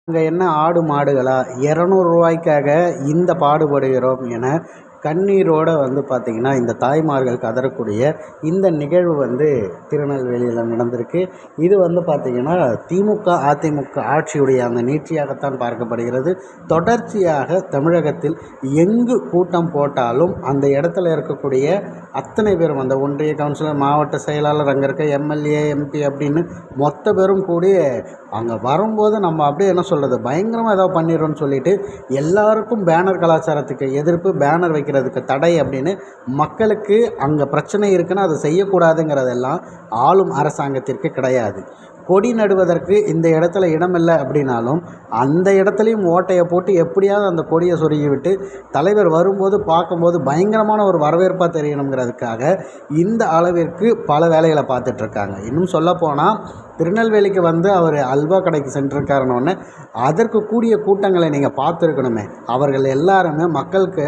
அங்கே என்ன ஆடு மாடுகளா ரூ. 200க்காக இந்த பாடுபடுகிறோம் என கண்ணீரோடு பார்த்திங்கன்னா இந்த தாய்மார்கள் கதறக்கூடிய இந்த நிகழ்வு திருநெல்வேலியில் நடந்திருக்கு. இது பார்த்திங்கன்னா திமுக அதிமுக ஆட்சியுடைய அந்த நீட்சியாகத்தான் பார்க்கப்படுகிறது. தொடர்ச்சியாக தமிழகத்தில் எங்கு கூட்டம் போட்டாலும் அந்த இடத்துல இருக்கக்கூடிய அத்தனை பேரும், அந்த ஒன்றிய கவுன்சிலர், மாவட்ட செயலாளர், அங்கே இருக்க எம்எல்ஏ எம்பி அப்படின்னு மொத்த பேரும் கூடி அங்கே வரும்போது நம்ம அப்படியே என்ன சொல்கிறது, பயங்கரமாக ஏதாவது பண்ணிடுறோன்னு சொல்லிட்டு எல்லாருக்கும் பேனர் கலாச்சாரத்துக்கு எதிர்ப்பு, பேனர் வைக்கிறதுக்கு தடை அப்படின்னு மக்களுக்கு அங்கே பிரச்சனை இருக்குன்னா அதை செய்யக்கூடாதுங்கிறதெல்லாம் ஆளும் அரசாங்கத்திற்கு கிடையாது. கொடி நடுவதற்கு இந்த இடத்துல இடமில்லை அப்படின்னாலும் அந்த இடத்துலையும் ஓட்டையை போட்டு எப்படியாவது அந்த கொடியை சொருகி விட்டு தலைவர் வரும்போது பார்க்கும்போது பயங்கரமான ஒரு வரவேற்பாக தெரியணுங்கிறதுக்காக இந்த அளவிற்கு பல வேலைகளை பார்த்துட்ருக்காங்க. இன்னும் சொல்லப்போனால் திருநெல்வேலிக்கு அவர் அல்வா கடைக்கு சென்றிருக்காருன்னொன்னே அதற்கு கூடிய கூட்டங்களை நீங்கள் பார்த்துருக்கணுமே. அவர்கள் எல்லாருமே மக்களுக்கு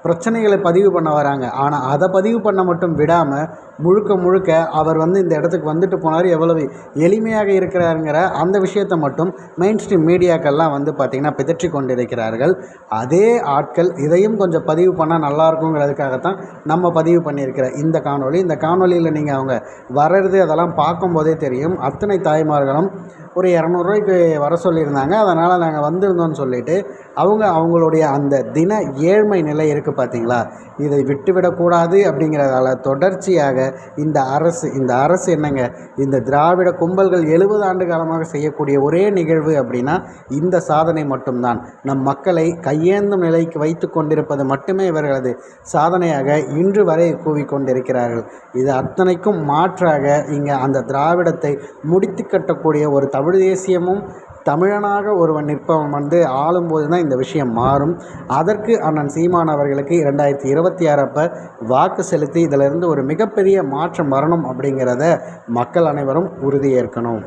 பிரச்சனைகளை பதிவு பண்ண வராங்க. ஆனால் அதை பதிவு பண்ண மட்டும் விடாமல் முழுக்க அவர் இந்த இடத்துக்கு வந்துட்டு போனார், எவ்வளவு எளிமையாக இருக்கிறாருங்கிற அந்த விஷயத்தை மட்டும் மெயின் ஸ்ட்ரீம் மீடியாக்கள்லாம் பார்த்திங்கன்னா பிதற்றி கொண்டிருக்கிறார்கள். அதே ஆட்கள் இதையும் கொஞ்சம் பதிவு பண்ணால் நல்லாயிருக்குங்கிறதுக்காகத்தான் நம்ம பதிவு பண்ணியிருக்கிற இந்த காணொளி. இந்த காணொலியில் நீங்கள் அவங்க வர்றது அதெல்லாம் பார்க்கும்போதே தெரியும். அத்தனை தாய்மார்களும் ஒரு 200 வர சொல்லியிருந்தாங்க. அதனால் நாங்கள் வந்திருந்தோம்னு சொல்லிவிட்டு அவங்களுடைய அந்த தின ஏழ்மை நிலை இருக்குது பார்த்தீங்களா, இதை விட்டுவிடக்கூடாது அப்படிங்கிறதால தொடர்ச்சியாக இந்த அரசு என்னங்க, இந்த திராவிட கும்பல்கள் 70 ஆண்டு காலமாக செய்யக்கூடிய ஒரே நிகழ்வு அப்படின்னா இந்த சாதனை மட்டும்தான். நம் மக்களை கையேந்தும் நிலைக்கு வைத்து கொண்டிருப்பது மட்டுமே இவர்களது சாதனையாக இன்று வரை கூவிக்கொண்டிருக்கிறார்கள். இது அத்தனைக்கும் மாற்றாக இங்கே அந்த திராவிடத்தை முடித்து கட்டக்கூடிய ஒரு தமிழ் தேசியமும் தமிழனாக ஒருவன் நிற்பவன் ஆளும்போது தான் இந்த விஷயம் மாறும். அதற்கு அண்ணன் சீமான் அவர்களுக்கு 2026 அப்போ வாக்கு செலுத்தி இதிலிருந்து ஒரு மிகப்பெரிய மாற்றம் வரணும் அப்படிங்கிறத மக்கள் அனைவரும் உறுதியேற்கணும்.